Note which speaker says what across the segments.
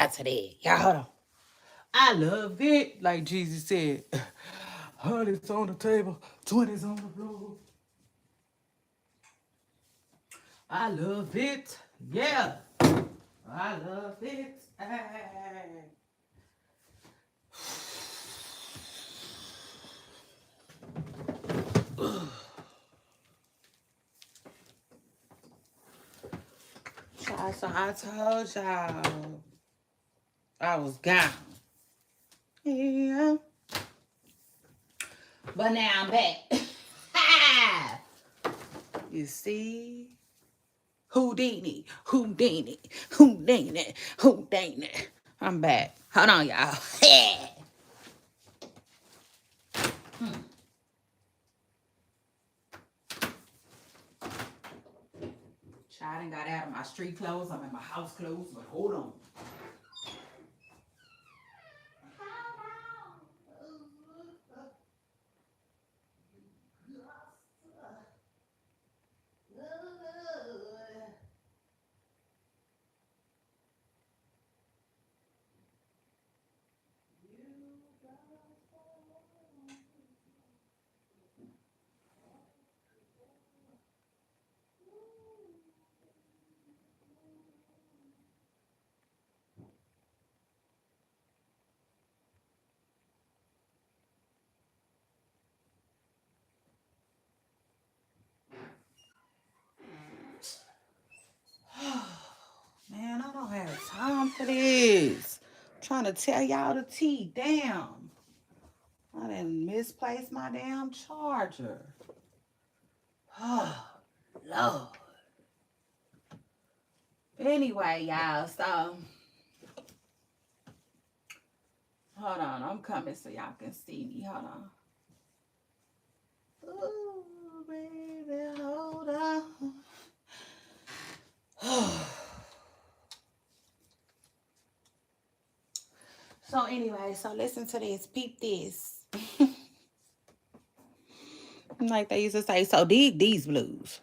Speaker 1: After that, y'all hold on. I love it, like Jesus said. 100's on the table, 20's on the floor. I love it. Yeah. I love it. Hey. Child, so I told y'all I was gone. Yeah. But now I'm back. You see? Houdini, Houdini, Houdini, Houdini. I'm back. Hold on, y'all. Child, I got out of my street clothes. I'm in my house clothes, but hold on. Man, I don't have time for this. I'm trying to tell y'all the tea. Damn. I didn't misplace my damn charger. Oh, Lord. Anyway, y'all, so hold on. I'm coming so y'all can see me. Hold on. Ooh, baby, hold on. So anyway, so listen to this. Peep this. Like they used to say, so dig these blues.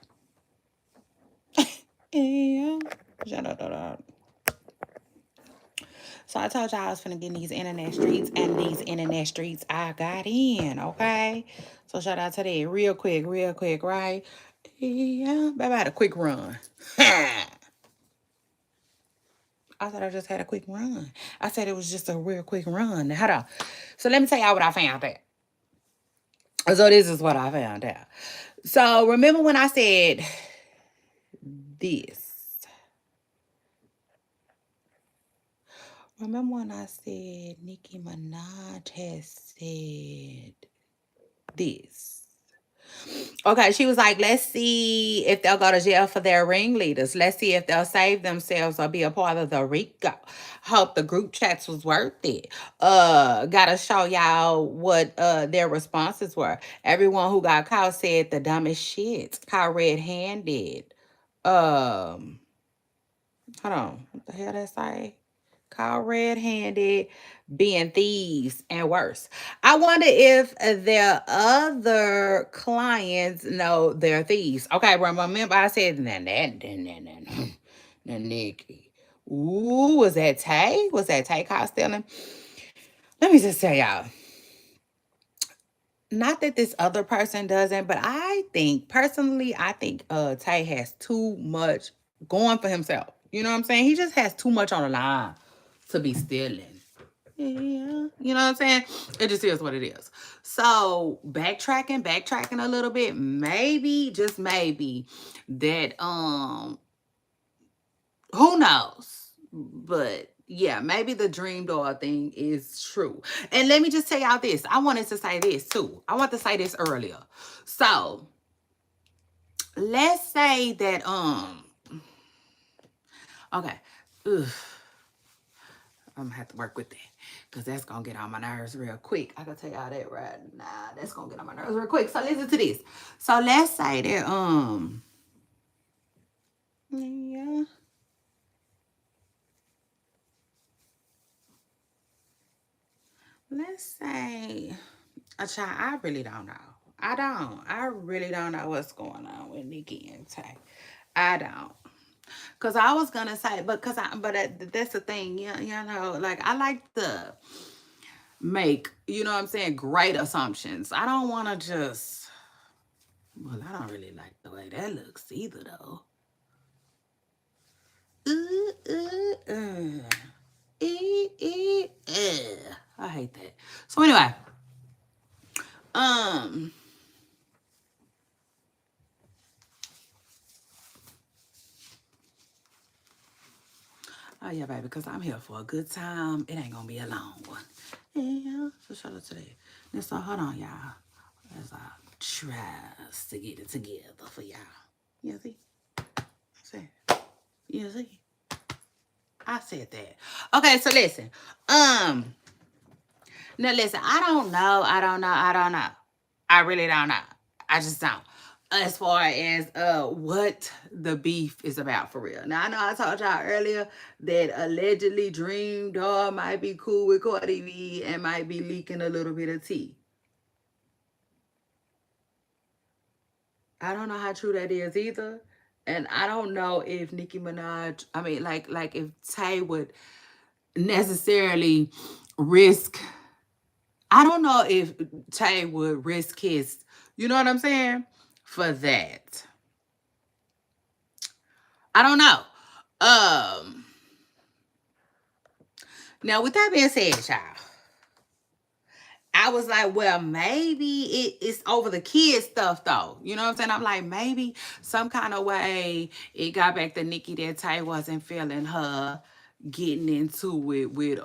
Speaker 1: Yeah. Shut up. So I told y'all I was finna get in these internet streets, and these internet streets I got in, okay? So shout out to that real quick, right? Yeah, baby, I had a quick run. I thought I just had a quick run. I said it was just a real quick run. Hold on. So let me tell y'all what I found out. So this is what I found out. So remember when I said this? Remember when I said Nicki Minaj has said this? Okay, she was like, let's see if they'll go to jail for their ringleaders. Let's see if they'll save themselves or be a part of the RICO. Hope the group chats was worth it. Gotta show y'all what their responses were. Everyone who got caught said the dumbest shit. Caught red-handed. Hold on. What the hell did I say? Caught red-handed, being thieves, and worse. I wonder if their other clients know they're thieves. Okay, remember I said, nah, Nicki. Ooh, was that Tay? Was that Tay caught stealing? Let me just tell y'all. Not that this other person doesn't, but personally, I think Tay has too much going for himself. You know what I'm saying? He just has too much on the line to be stealing. Yeah. You know what I'm saying? It just is what it is. So backtracking a little bit, maybe, just maybe, that who knows? But yeah, maybe the dream doll thing is true. And let me just tell y'all this. I wanted to say this too. I want to say this earlier. So let's say that okay. Ugh. I'm gonna have to work with that because that's gonna get on my nerves real quick. I can tell y'all that right now. That's gonna get on my nerves real quick. So listen to this. So let's say that yeah. Let's say a child. I really don't know. I really don't know what's going on with Nicki and Tay. I don't. Cause I was gonna say, that's the thing, like I like to make, what I'm saying, great assumptions. I don't want to just, well, I don't really like the way that looks either, though. Uh. I hate that. So anyway, um, oh yeah, baby, because I'm here for a good time. It ain't gonna be a long one. Yeah, so shout out to that. Now, so hold on, y'all, as I try to get it together for y'all. You see? See? You see? I said that. Okay, so listen. Now listen, I don't know. I really don't know. I just don't. As far as what the beef is about for real. Now I know I told y'all earlier that allegedly Dream Doll might be cool with Cardi B and might be leaking a little bit of tea. I don't know how true that is either. And I don't know if Nicki Minaj, I mean, like if Tay would necessarily risk, I don't know if Tay would risk his, you know what I'm saying? For that. I don't know. Um Now with that being said, child, I was like, well, maybe it's over the kid stuff though. You know what I'm saying? I'm like, maybe some kind of way it got back to Nicki that Tay wasn't feeling her getting into it with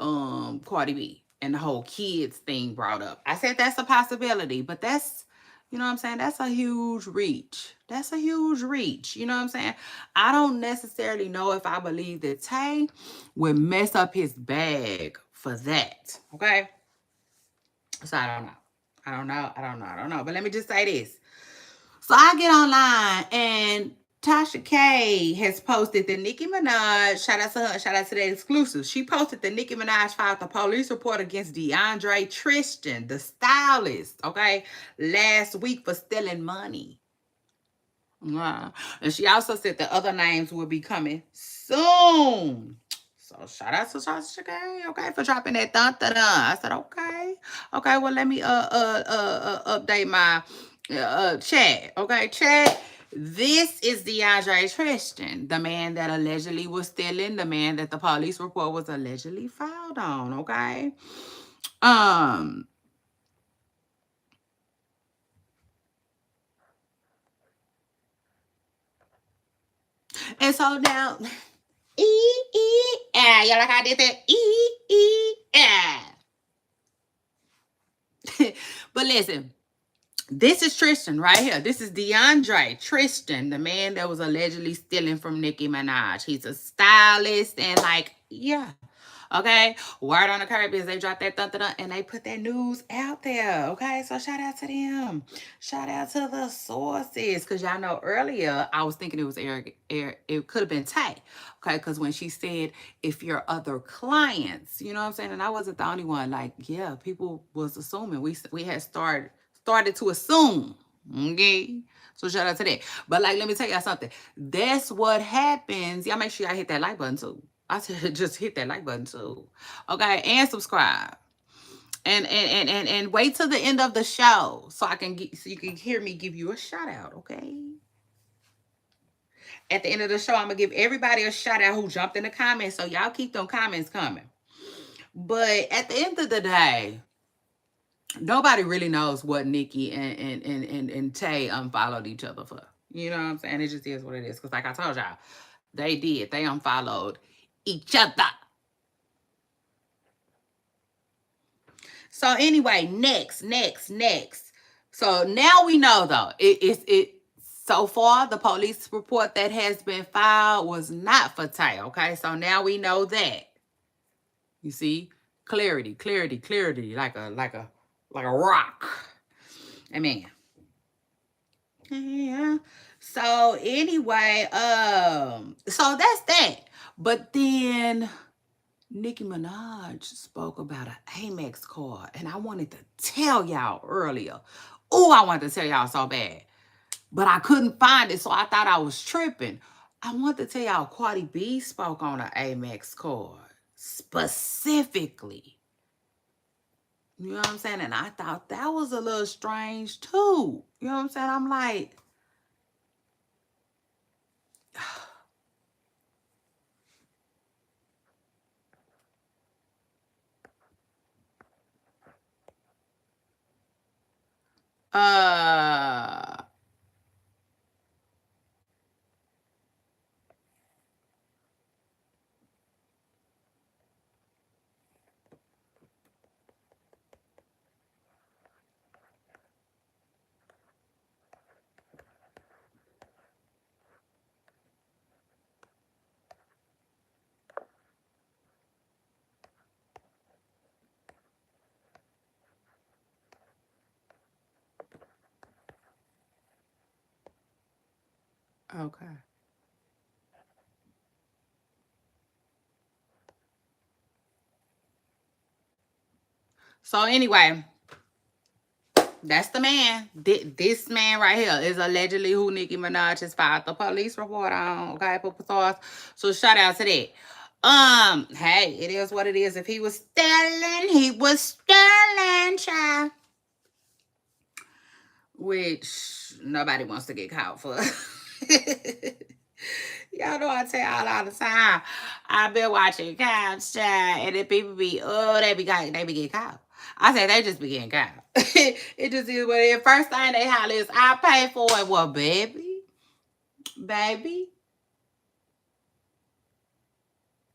Speaker 1: Cardi B and the whole kids thing brought up. I said that's a possibility, but that's, you know what I'm saying? That's a huge reach. That's a huge reach. You know what I'm saying? I don't necessarily know if I believe that Tay would mess up his bag for that. Okay. So I don't know. I don't know. But let me just say this. So I get online and Tasha K has posted that Nicki Minaj, shout out to her, shout out to that exclusive. She posted that Nicki Minaj filed a police report against DeAndre Tristan, the stylist, okay, last week for stealing money. And she also said the other names will be coming soon. So shout out to Tasha K, okay, for dropping that dun dun dun. I said, okay. Okay, well let me update my chat. Okay, chat. This is DeAndre Tristan, the man that allegedly was stealing, the man that the police report was allegedly filed on, okay? Um, and so now y'all like I did that? But listen, this is Tristan right here. This is DeAndre Tristan, the man that was allegedly stealing from Nicki Minaj. He's a stylist and like, yeah. Okay, word on the curb is they dropped that and they put that news out there. Okay, so shout out to them. Shout out to the sources, cause y'all know earlier I was thinking it was Eric. It could have been Tay. Okay, cause when she said if your other clients, you know what I'm saying, and I wasn't the only one. Like, yeah, people was assuming we had started to assume. Okay. So shout out to that. But like, let me tell y'all something. That's what happens. Y'all make sure y'all hit that like button too. I said just hit that like button too. Okay, and subscribe. And wait till the end of the show so so you can hear me give you a shout out, okay? At the end of the show, I'm gonna give everybody a shout out who jumped in the comments. So y'all keep them comments coming. But at the end of the day, nobody really knows what Nicki and Tay unfollowed each other for. You know what I'm saying? It just is what it is. Because like I told y'all, they did. They unfollowed each other. So anyway, next. So now we know though, it so far the police report that has been filed was not for Tay. Okay, so now we know that. You see, clarity, like a rock. Amen. Yeah. So anyway, so that's that. But then Nicki Minaj spoke about an Amex card, and I wanted to tell y'all earlier. Oh, I wanted to tell y'all so bad, but I couldn't find it, so I thought I was tripping. I want to tell y'all, Cardi B spoke on an Amex card specifically. You know what I'm saying? And I thought that was a little strange too. You know what I'm saying? I'm like, uh, okay. So anyway, that's the man. This man right here is allegedly who Nicki Minaj has filed the police report on. Okay, so shout out to that. Hey, it is what it is. If he was stealing, he was stealing, child. Which nobody wants to get caught for. Y'all know I tell y'all all the time. I've been watching cops, child, and the people be, they be getting caught. I say they just be getting caught. It just is what it is. First thing they holler is, I pay for it. Well, baby,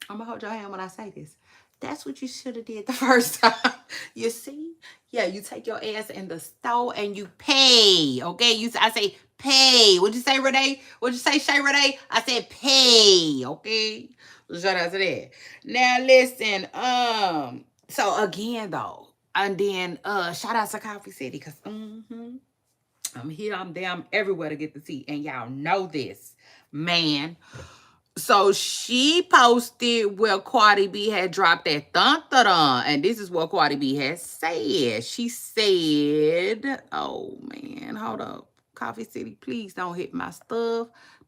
Speaker 1: I'm gonna hold your hand when I say this. That's what you should have did the first time. You see? Yeah, you take your ass in the store and you pay. Okay? I say pay. What'd you say, Renee? What'd you say, Shay Renee? I said pay. Okay? So shout out to that. Now listen, so again though, and then shout out to Coffee City, because I'm here, I'm there, I'm everywhere to get the tea. And y'all know this, man. So she posted where Cardi B had dropped that thun, and this is what Cardi B has said. She said, "Oh man, hold up, Coffee City, please don't hit my stuff.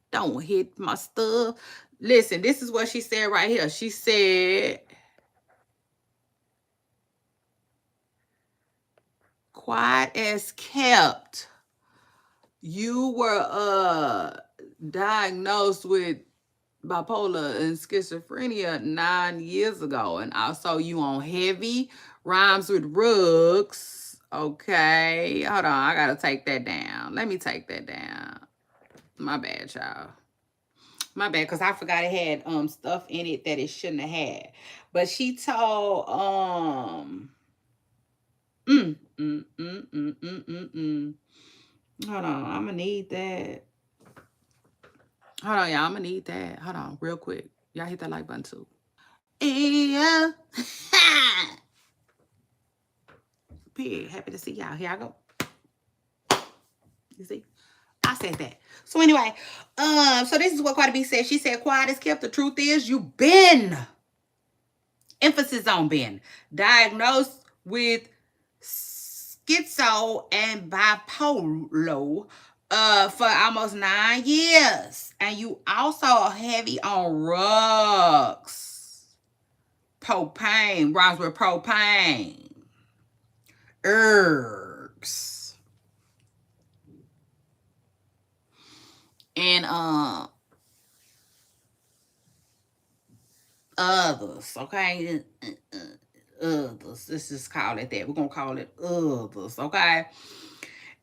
Speaker 1: Don't hit my stuff." Listen, this is what she said right here. She said, "Quiet as kept. You were diagnosed with bipolar and schizophrenia 9 years ago, and also you on heavy rhymes with rugs." Okay, hold on, I gotta take that down. Let me take that down. My bad, y'all. My bad, because I forgot it had stuff in it that it shouldn't have had. But she told mm, mm, mm, mm, mm, mm, mm. Hold on, I'm gonna need that. Hold on, y'all. I'm gonna need that. Hold on, real quick. Y'all hit that like button too. Yeah. Pig. Happy to see y'all. Here I go. You see? I said that. So anyway, so this is what Cardi B said. She said, "Quiet is kept. The truth is, you've been," emphasis on been, "diagnosed with schizo and bipolar for almost 9 years. And you also are heavy on drugs. Propane, rhymes with propane. Herbs. And others, okay? Others. Let's just call it that. We're gonna call it others, okay?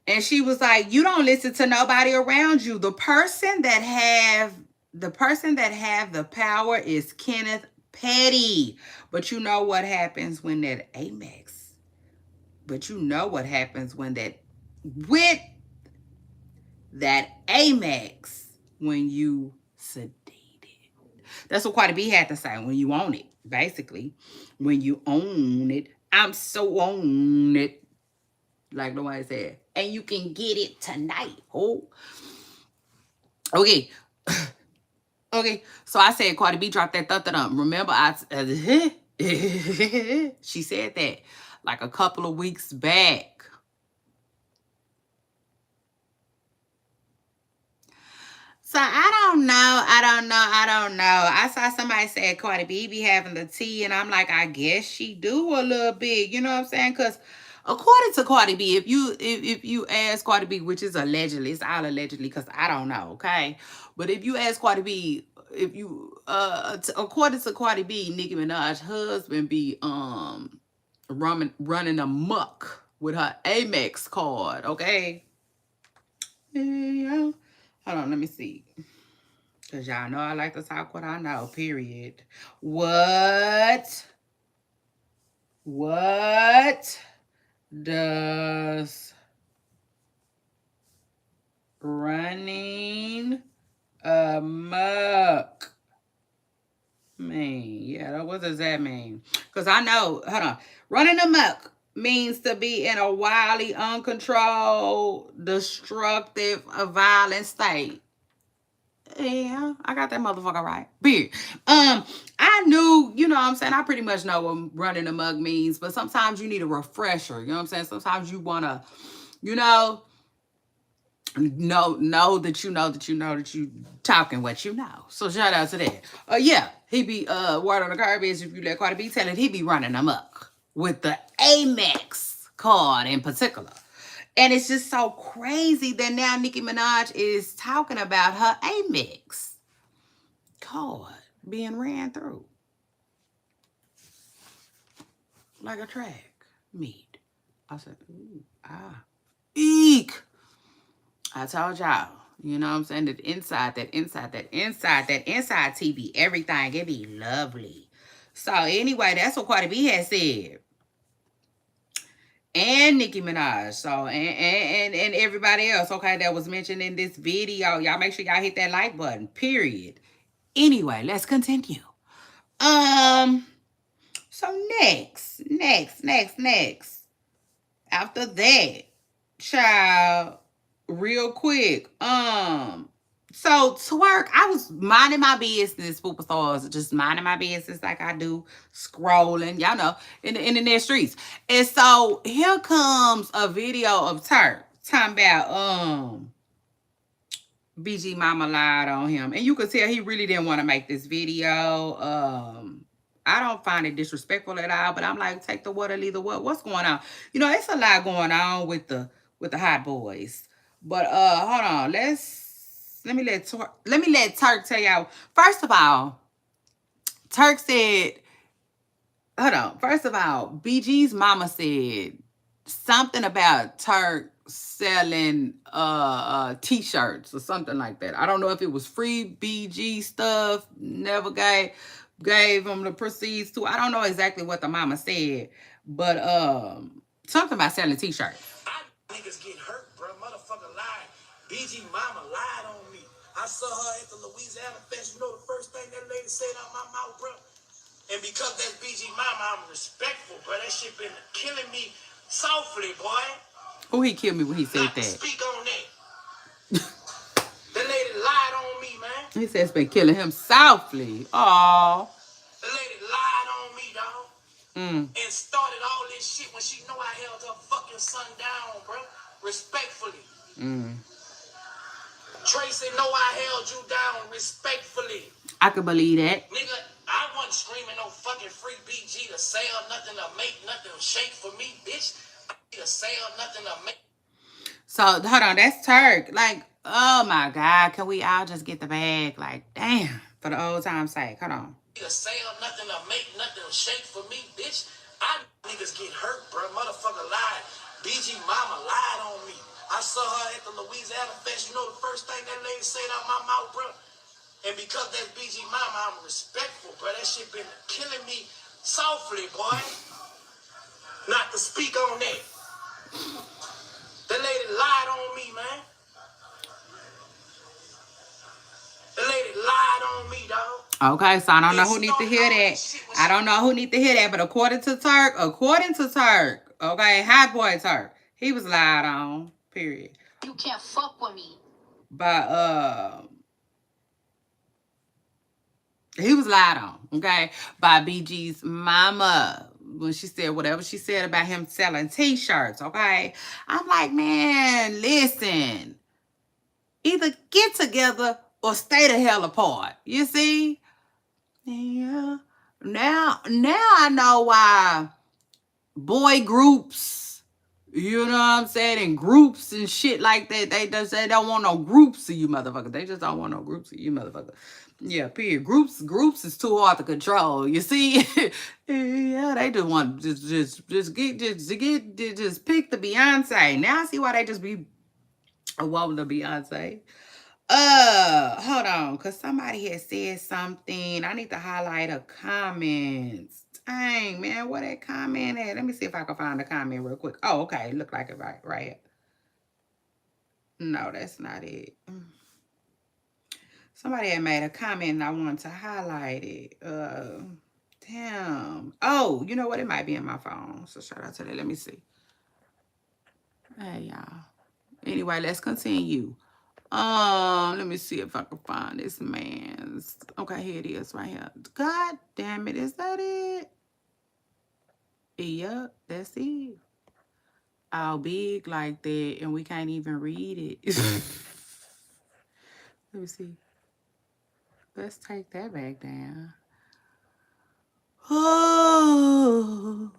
Speaker 1: And she was like, "You don't listen to nobody around you. The person that have the power is Kenneth Petty. But you know what happens when that Amex. But you know what happens when that with that Amex when you sedated." That's what Cardi B had to say. When you own it, basically. When you own it. I'm so on it. Like nobody said. And you can get it tonight. Oh. Okay. Okay. So I said Cardi B dropped that thun. Remember, she said that like a couple of weeks back. So So I don't know. I saw somebody say Cardi B be having the tea, and I'm like, I guess she do a little bit. You know what I'm saying? Because according to Cardi B, if you ask Cardi B, which is allegedly, it's all allegedly, because I don't know, okay? But if you ask Cardi B, if you according to Cardi B, Nicki Minaj's husband be running amok with her Amex card, okay? Yeah. Hold on, let me see. Because y'all know I like to talk what I know, period. What does running amok mean? Yeah, what does that mean? Because I know, hold on. Running amok means to be in a wildly uncontrolled, destructive, violent state. Yeah, I got that motherfucker right. Beer. I knew, you know what I'm saying? I pretty much know what running amok means, but sometimes you need a refresher. You know what I'm saying? Sometimes you wanna, you know that you talking what you know. So shout out to that. Yeah, he be word on the garbage if you let Cardi B tell it, he be running amok with the Amex card in particular. And it's just so crazy that now Nicki Minaj is talking about her Amex card being ran through like a track meet. I said, ooh, eek. I told y'all, you know what I'm saying? That inside TV, everything, it be lovely. So anyway, that's what Cardi B has said. And Nicki Minaj, so and everybody else, okay, that was mentioned in this video. Y'all make sure y'all hit that like button, period. Anyway, let's continue. So next. After that, child, real quick. So twerk, I was minding my business, superstars, just minding my business like I do, scrolling, y'all know, in the internet streets. And so here comes a video of Turk talking about BG Mama lied on him. And you could tell he really didn't want to make this video. I don't find it disrespectful at all, but I'm like, take the water, leave the what? What's going on? You know, it's a lot going on with the hot boys. But hold on, let me let Turk tell y'all. First of all, Turk said, hold on. First of all, BG's mama said something about Turk selling t-shirts or something like that. I don't know if it was free BG stuff, never gave him the proceeds to. I don't know exactly what the mama said, but something about selling t-shirts.
Speaker 2: Niggas get hurt, bro. Motherfucker lied. BG mama lied on me. I saw her at the Louisiana Fest. You know the first thing that lady said out my mouth, bro? And because that's BG mama, I'm respectful, bro. That shit been killing me softly, boy.
Speaker 1: Who he killed me when he said
Speaker 2: Not
Speaker 1: that?
Speaker 2: Speak on that. That lady lied on me, man.
Speaker 1: He said it's been killing him softly. Aww.
Speaker 2: The lady lied on me, dog. And started all this shit when she know I held her fucking son down, bro. Respectfully. Tracy know I held you down respectfully.
Speaker 1: I could believe that.
Speaker 2: Nigga, I wasn't screaming no fucking free BG to sell nothing, to make nothing, shake for me, bitch. I need to sell nothing, to make.
Speaker 1: So, hold on, that's Turk. Like, oh my God, can we all just get the bag? Like, damn, for the old time's sake. Hold on.
Speaker 2: To sell nothing, to make nothing, shake for me, bitch. I niggas get hurt, bro. Motherfucker lied. BG mama lied on me. I saw her at the Louisiana Fest. You know the first thing that lady said out my mouth, bro? And because that's BG mama, I'm respectful, bro. That shit been killing me softly, boy. Not to speak on that. The lady lied on me, man. The lady lied on me, dog.
Speaker 1: Okay, so I don't know who needs to hear that. But according to Turk, okay, hot boy Turk, he was lied on, period.
Speaker 2: You can't fuck with me.
Speaker 1: By he was lied on, okay, by BG's mama when she said whatever she said about him selling t-shirts, okay? I'm like, man, listen. Either get together or stay the hell apart. You see? Yeah. Now I know why boy groups, you know what I'm saying, and groups and shit like that. They don't want no groups of you motherfuckers. They just don't want no groups of you motherfuckers. Yeah, period. Groups is too hard to control. You see, yeah, they just want just pick the Beyonce. Now I see why they just be a woman to Beyonce. Hold on, cause somebody had said something. I need to highlight a comments. Dang, man, where that comment at? Let me see if I can find the comment real quick. Oh, okay, look like it right. No, that's not it. Somebody had made a comment and I wanted to highlight it. Damn. Oh, you know what? It might be in my phone. So shout out to that. Let me see. Hey, y'all. Anyway, let's continue. Let me see if I can find this man's. Okay, here it is right here. God damn it, is that it? Yep, that's it. All big like that, and we can't even read it. Let me see. Let's take that back down. Oh,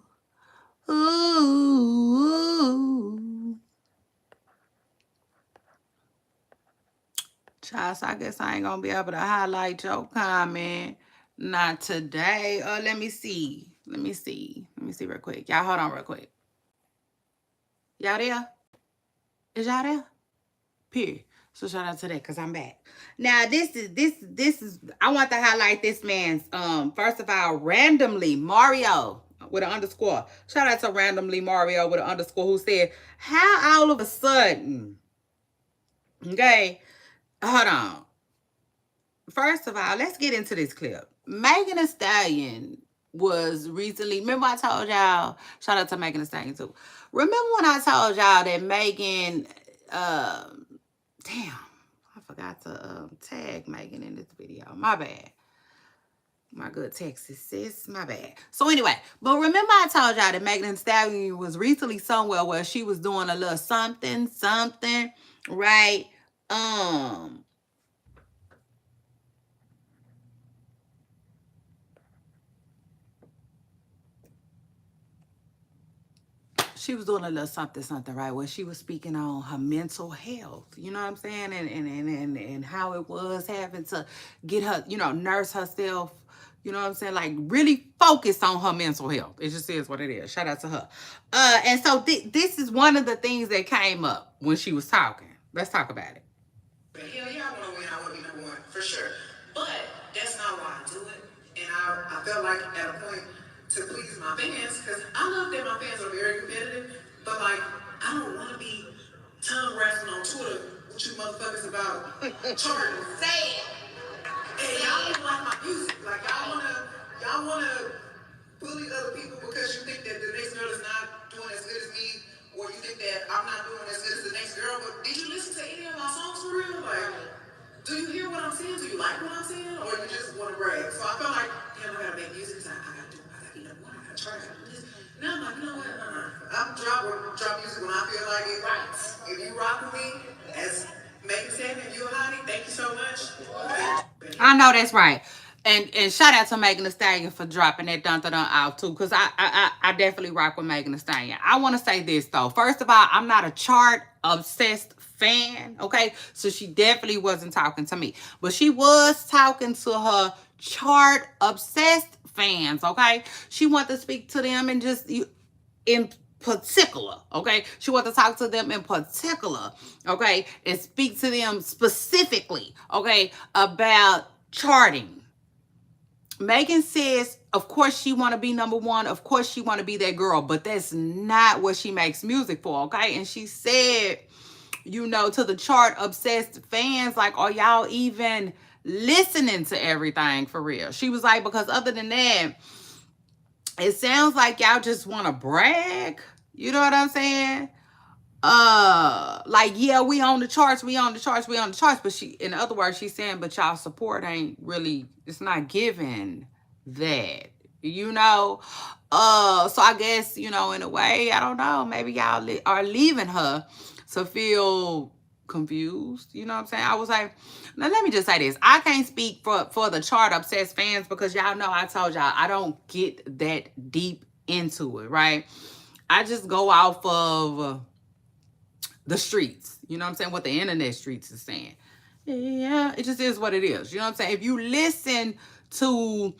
Speaker 1: ooh. Child, so I guess I ain't gonna be able to highlight your comment. Not today. Let me see. Let me see real quick. Y'all hold on real quick. Y'all there? Is y'all there? Period. So shout out to that because I'm back. Now this is I want to highlight this man's first of all, randomly Mario with an underscore. Shout out to randomly Mario with an underscore who said, how all of a sudden, okay, hold on. First of all, let's get into this clip. Megan Thee Stallion was recently, remember I told y'all, shout out to Megan Thee Stallion too. Remember when I told y'all that Megan, damn, I forgot to tag Megan in this video. My bad. My good Texas sis, my bad. So anyway, but remember I told y'all that Megan Thee Stallion was recently somewhere where she was doing a little something, right? She was doing a little something, right? Where she was speaking on her mental health, you know what I'm saying? And how it was having to get her, nurse herself, you know what I'm saying? Like really focus on her mental health. It just is what it is. Shout out to her. And so this is one of the things that came up when she was talking. Let's talk about it.
Speaker 2: Hell yeah, I want to win. I want to be number one, for sure. But that's not why I do it. And I felt like at a point to please my fans, because I love that my fans are very competitive, but like, I don't want to be tongue wrestling on Twitter with you motherfuckers about charting. Say it. And y'all don't like my music. Like, y'all wanna bully other people because you think that the next girl is not doing as good as me, or you think that I'm not doing as good as the next girl. But did you listen to any of my songs for real? Like, do you hear what I'm saying? Do you like what I'm saying? Or you just want to brag? So I felt like, damn, I gotta make music. I gotta be number one. I gotta try. I gotta do this. Now I'm like, you know what? I'm drop music when I feel like it. Right. If you rock with me, as Megan said, if you're a hottie, thank you so much.
Speaker 1: I know that's right. And shout out to Megan Thee Stallion for dropping that dun dun dun out too, because I definitely rock with Megan Thee Stallion. I want to say this though. First of all, I'm not a chart obsessed fan. Okay, so she definitely wasn't talking to me, but she was talking to her chart obsessed fans. Okay, she wanted to speak to them and just in particular, okay? She wants to talk to them in particular, okay? And speak to them specifically, okay, about charting. Megan says, of course she want to be number one. Of course she want to be that girl, but that's not what she makes music for, okay? And she said, to the chart obsessed fans, like, are y'all even listening to everything for real? She was like, because other than that, it sounds like y'all just want to brag. You know what I'm saying? Like, yeah, we on the charts, but in other words, she's saying, but y'all support ain't really, it's not given that, so I guess, in a way, I don't know, maybe y'all are leaving her to feel confused. You know what I'm saying? I was like, now let me just say this. I can't speak for the chart obsessed fans because y'all know I told y'all I don't get that deep into it, right? I just go off of the streets. You know what I'm saying? What the internet streets is saying. Yeah, it just is what it is. You know what I'm saying? If you listen to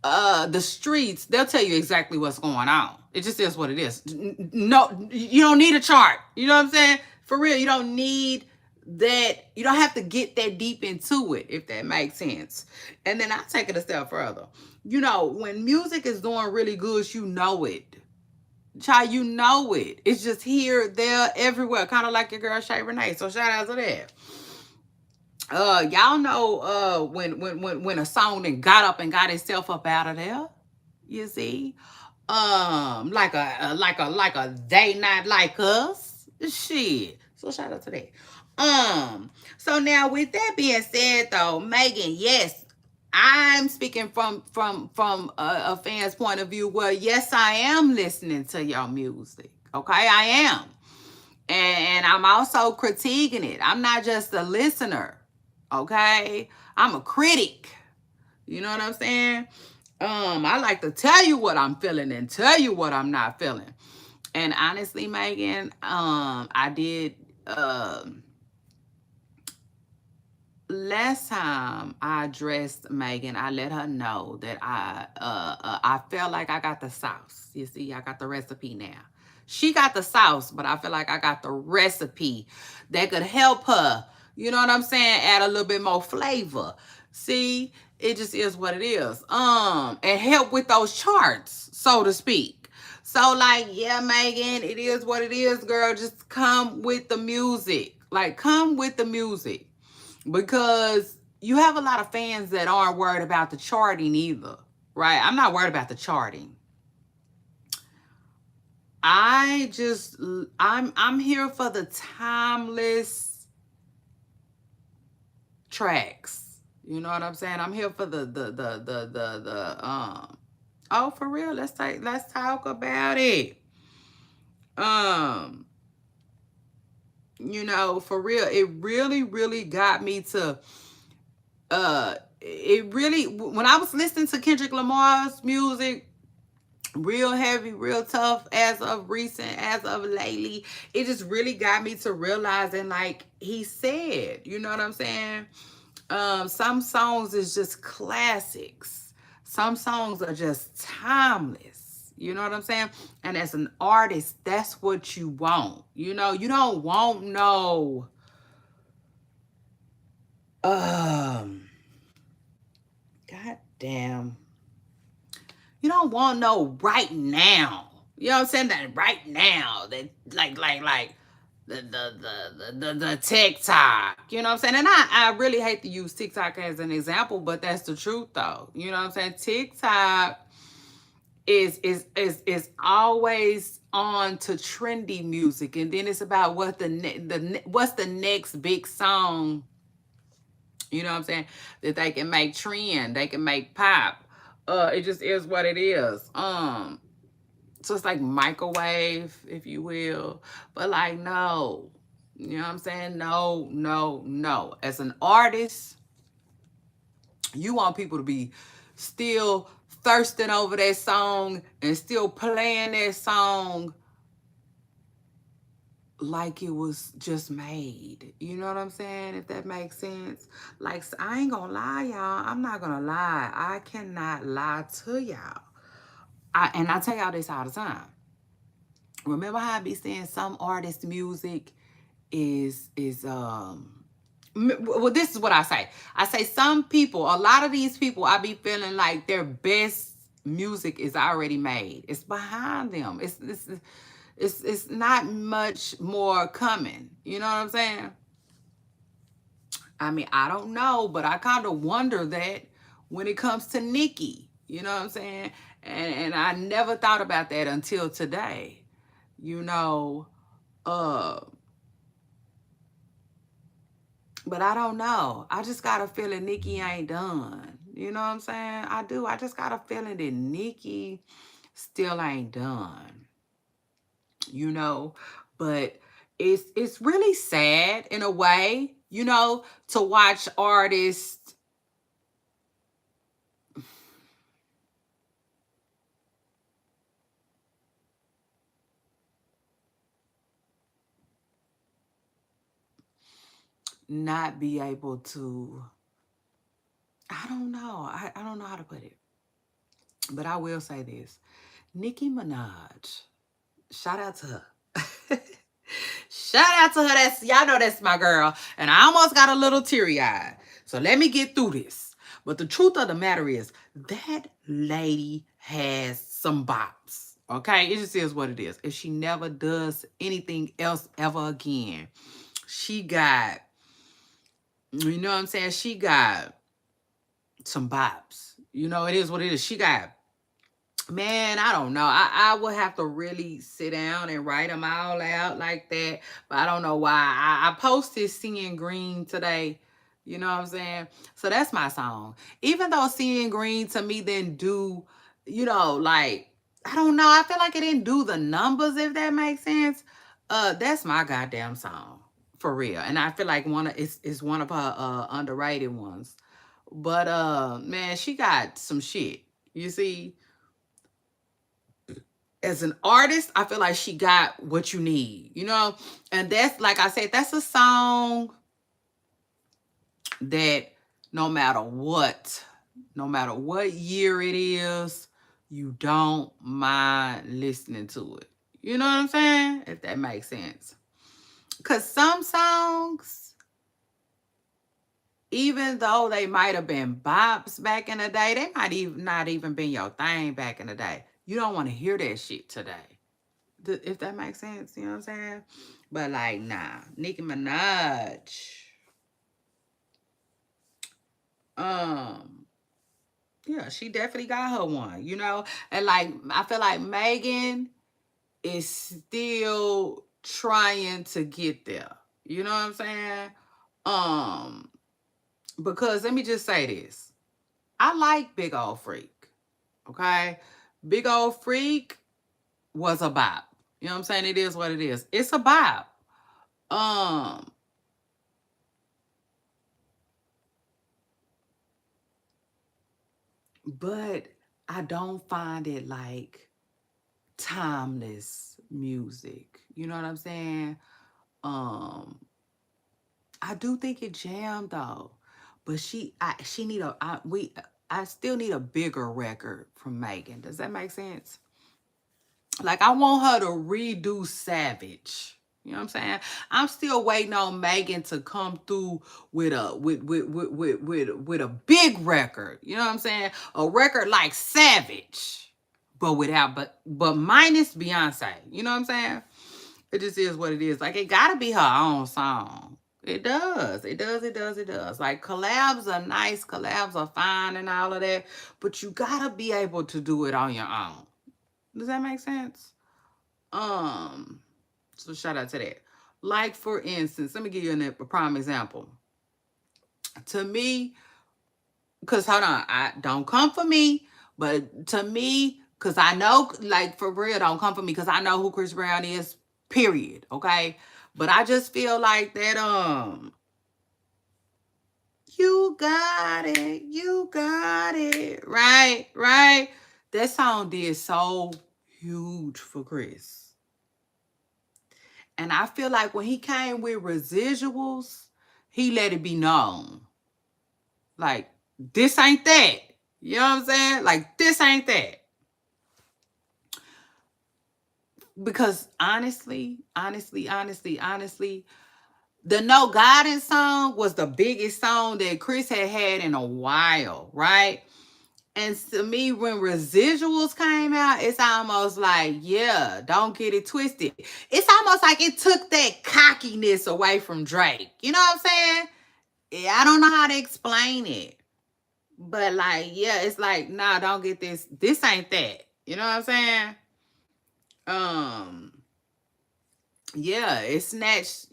Speaker 1: the streets, they'll tell you exactly what's going on. It just is what it is. No, you don't need a chart. You know what I'm saying? For real, you don't need that. You don't have to get that deep into it, if that makes sense. And then I take it a step further. You know, when music is doing really good, you know it. Child, you know it. It's just here, there, everywhere. Kind of like your girl Shay Renee. So shout out to that. Y'all know when a song then got up and got itself up out of there. You see, like a they not like us. Shit. So shout out to that. So now with that being said, though, Megan, yes, I'm speaking from a fan's point of view. Well, yes, I am listening to your music. Okay, I am, and I'm also critiquing it. I'm not just a listener. Okay, I'm a critic. You know what I'm saying? I like to tell you what I'm feeling and tell you what I'm not feeling. And honestly, Megan, I did last time I addressed Megan, I let her know that I felt like I got the sauce. You see, I got the recipe now. She got the sauce, but I feel like I got the recipe that could help her. You know what I'm saying? Add a little bit more flavor. See, it just is what it is. And help with those charts, so to speak. So like, yeah, Megan, it is what it is, girl. Just come with the music. Like, come with the music, because you have a lot of fans that aren't worried about the charting either, right? I'm not worried about the charting. I'm here for the timeless tracks. You know what I'm saying? I'm here for the oh, for real. Let's talk about it. Um you know, for real, it really got me to it really, when I was listening to Kendrick Lamar's music, real heavy, real tough, as of recent, as of lately, it just really got me to realizing, like he said, you know what I'm saying? Some songs is just classics. Some songs are just timeless. You know what I'm saying? And as an artist, that's what you want. You know, you don't want no um god damn, you don't want no right now. You know what I'm saying? That right now, that like the TikTok. You know what I'm saying? And I really hate to use TikTok as an example, but that's the truth though. You know what I'm saying? TikTok is always on to trendy music, and then it's about what what's the next big song. You know what I'm saying? That they can make trend, they can make pop. It just is what it is. So it's like microwave, if you will. But like, no. You know what I'm saying? No, no, no. As an artist, you want people to be still thirsting over that song and still playing that song like it was just made. You know what I'm saying? If that makes sense. Like, I ain't gonna lie, y'all. I'm not gonna lie. I cannot lie to y'all. And I tell y'all this all the time. Remember how I be saying some artist music is well, this is what I say. I say some people, a lot of these people, I be feeling like their best music is already made. It's behind them. It's not much more coming. You know what I'm saying? I mean, I don't know, but I kind of wonder that when it comes to Nicki. You know what I'm saying? And I never thought about that until today. You know, uh, but I don't know. I just got a feeling Nicki ain't done. You know what I'm saying? I do. I just got a feeling that Nicki still ain't done. You know, but it's really sad in a way, to watch artists not be able to. I don't know. I don't know how to put it. But I will say this. Nicki Minaj. Shout out to her. Shout out to her. That's y'all know that's my girl. And I almost got a little teary-eyed. So let me get through this. But the truth of the matter is that lady has some bops. Okay? It just is what it is. If she never does anything else ever again, she got, you know what I'm saying? She got some bops. It is what it is. She got, man, I don't know. I would have to really sit down and write them all out like that. But I don't know why. I posted Seeing Green today. You know what I'm saying? So that's my song. Even though Seeing Green to me didn't do, like, I don't know. I feel like it didn't do the numbers, if that makes sense. That's my goddamn song. For real. And I feel like it's one of her underrated ones. But man, she got some shit. You see? As an artist, I feel like she got what you need. And that's, like I said, that's a song that no matter what year it is, you don't mind listening to it. You know what I'm saying? If that makes sense. Because some songs, even though they might have been bops back in the day, they might even not even been your thing back in the day. You don't want to hear that shit today. If that makes sense, you know what I'm saying? But like, nah, Nicki Minaj, um, yeah, she definitely got her one. And like, I feel like Megan is still trying to get there. You know what I'm saying? Um, because let me just say this. I like Big Old Freak. Okay? Big Old Freak was a bop. You know what I'm saying? It is what it is. It's a bop. Um, but I don't find it like timeless music. You know what I'm saying? Um, I do think it jammed though, but she need I still need a bigger record from Megan. Does that make sense? Like, I want her to redo Savage. You know what I'm saying? I'm still waiting on Megan to come through with a big record. You know what I'm saying? A record like Savage, but but minus Beyonce. You know what I'm saying? It just is what it is. Like, it gotta be her own song. It does. It does. It does. It does. Like, collabs are nice. Collabs are fine and all of that. But you gotta be able to do it on your own. Does that make sense? Um, so shout out to that. Like, for instance, let me give you a prime example. To me, because hold on, I don't come for me, but to me, because I know, like, for real, don't come for me, because I know who Chris Brown is, period. Okay. But I just feel like that, you got it. Right, right. That song did so huge for Chris. And I feel like when he came with residuals, he let it be known. Like, this ain't that. You know what I'm saying? Like, this ain't that. Because honestly, the No Guidance song was the biggest song that Chris had in a while, right? And to me, when residuals came out, it's almost like, yeah, don't get it twisted. It's almost like it took that cockiness away from Drake. You know what I'm saying? Yeah, I don't know how to explain it. But like, yeah, it's like, nah, don't get this. This ain't that. You know what I'm saying? Um, yeah, it snatched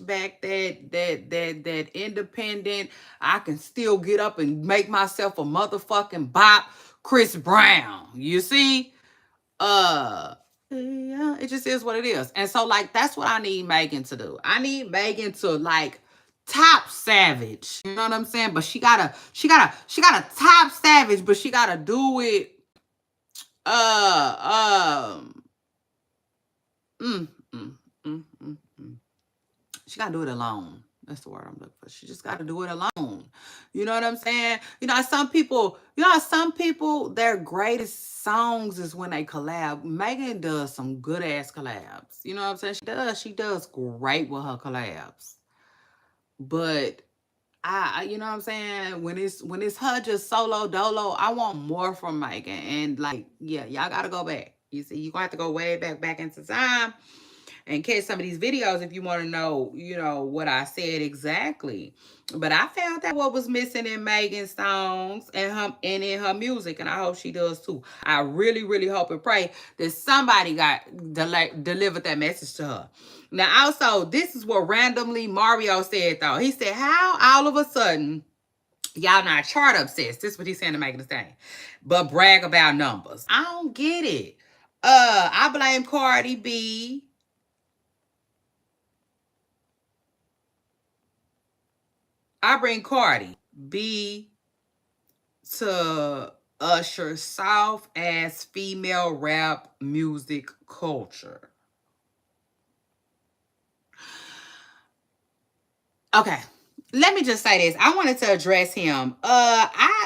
Speaker 1: back that independent, I can still get up and make myself a motherfucking bop, Chris Brown. You see? Uh Yeah, it just is what it is. And so like that's what I need Megan to do. I need Megan to like top savage. You know what I'm saying? But she gotta top savage, but she gotta do it uh um mm, mm, mm, mm, mm. She gotta do it alone. That's the word I'm looking for. She just gotta do it alone. You know what I'm saying? Some people, their greatest songs is when they collab. Megan does some good ass collabs. You know what I'm saying? She does great with her collabs. But you know what I'm saying? When it's her just solo dolo, I want more from Megan. And like, yeah, y'all gotta go back. You see, you gonna have to go way back into time and catch some of these videos if you want to know, what I said exactly. But I found out what was missing in Megan's songs and in her music, and I hope she does too. I really, really hope and pray that somebody got delivered that message to her. Now, also, this is what randomly Mario said though. He said, "How all of a sudden y'all not chart obsessed?" This is what he's saying to Megan Thee Stallion, but brag about numbers. I don't get it. I blame Cardi B. I bring Cardi B to usher soft ass female rap music culture. Okay. Let me just say this. I wanted to address him.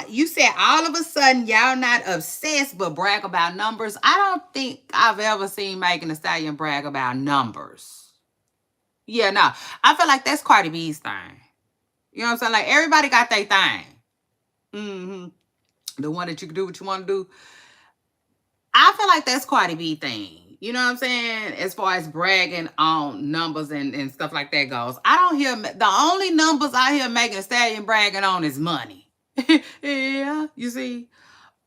Speaker 1: You said all of a sudden y'all not obsessed but brag about numbers. I don't think I've ever seen Megan Thee Stallion brag about numbers. Yeah, no. I feel like that's Cardi B's thing. You know what I'm saying? Like everybody got their thing. Mm-hmm. The one that you can do what you want to do. I feel like that's Cardi B thing. You know what I'm saying? As far as bragging on numbers and stuff like that goes. I don't hear the only numbers I hear Megan Thee Stallion bragging on is money. Yeah, you see?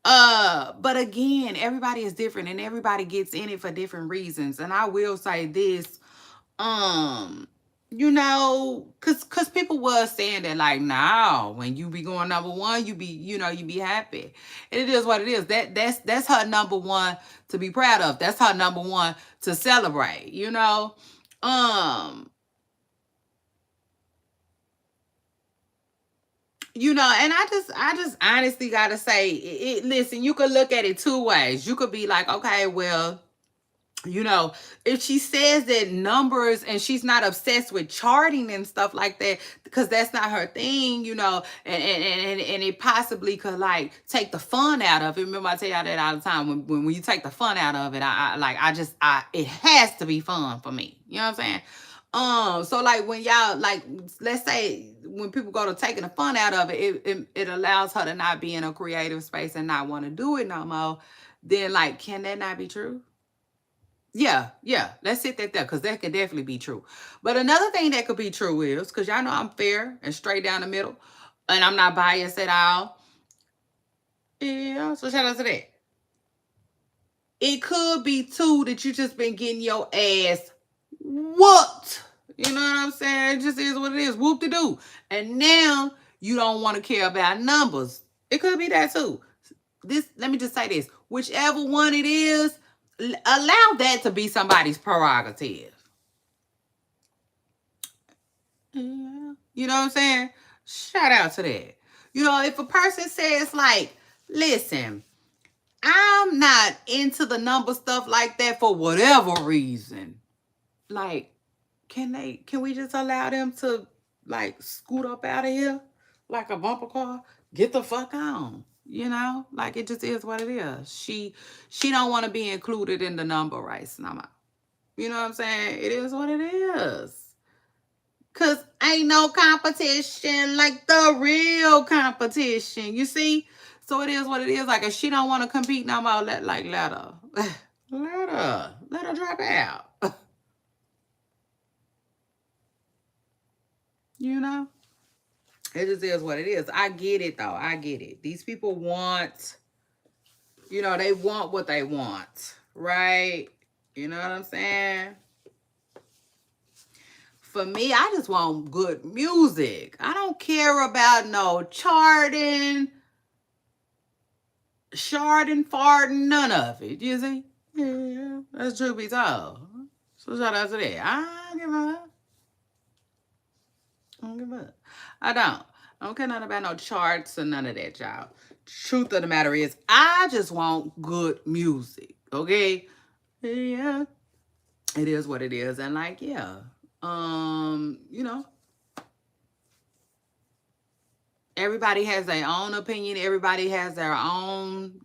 Speaker 1: But again, everybody is different and everybody gets in it for different reasons. And I will say this, um cause people was saying that like, now when you be going number one, you be happy. And it is what it is. That's her number one to be proud of. That's her number one to celebrate, um and I just honestly gotta say, listen, you could look at it two ways. You could be like, okay, well, you know, if she says that numbers and she's not obsessed with charting and stuff like that, because that's not her thing, and it possibly could like take the fun out of it. Remember, I tell y'all that all the time. When you take the fun out of it, it has to be fun for me. You know what I'm saying? So like when y'all like, let's say when people go to taking the fun out of it, it allows her to not be in a creative space and not want to do it no more. Then like, can that not be true? Yeah. Let's sit that there because that could definitely be true. But another thing that could be true is, because y'all know I'm fair and straight down the middle, and I'm not biased at all. Yeah, so shout out to that. It could be too that you just been getting your ass whooped. You know what I'm saying? It just is what it is. Whoop de doo. And now you don't want to care about numbers. It could be that too. Let me just say this. Whichever one it is, allow that to be somebody's prerogative. Yeah. You know what I'm saying? Shout out to that. If a person says like, listen, I'm not into the number stuff like that for whatever reason. Like, can we just allow them to like scoot up out of here like a bumper car? Get the fuck on. Like it just is what it is. She don't want to be included in the number race no more. You know what I'm saying? It is what it is. Cause ain't no competition like the real competition. You see? So it is what it is. Like if she don't want to compete no more, let her. Let her drop out. you know? It just is what it is. I get it though. I get it. These people want, they want what they want. Right? You know what I'm saying? For me, I just want good music. I don't care about no charting, sharding, farting, none of it. You see? Yeah. That's truth be told. So shout out to that. I don't give a I don't give a I don't. I don't care nothing about no charts or none of that, y'all. Truth of the matter is, I just want good music. Okay? Yeah. It is what it is. And like, yeah. You know, everybody has their own opinion. Everybody has their own,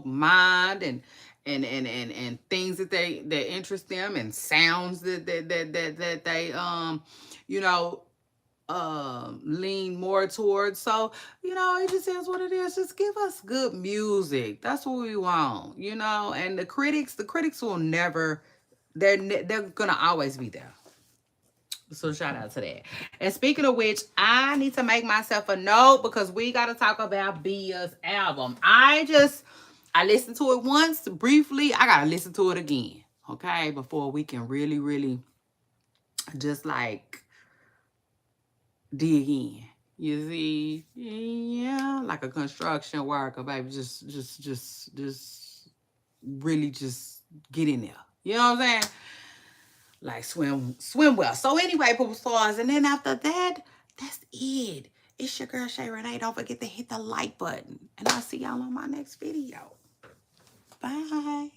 Speaker 1: mind and things that interest them and sounds that they you know lean more towards. So, it just is what it is. Just give us good music. That's what we want. And the critics will never they're gonna always be there. So shout out to that. And speaking of which, I need to make myself a note because we got to talk about Bia's album. I listened to it once briefly. I got to listen to it again, okay, before we can really, really just like dig in. You see, yeah, like a construction worker, baby. Just really just get in there. You know what I'm saying? Like swim well. So anyway, poop stars, and then after that, that's it. It's your girl Shay Renee. Don't forget to hit the like button, and I'll see y'all on my next video. Bye.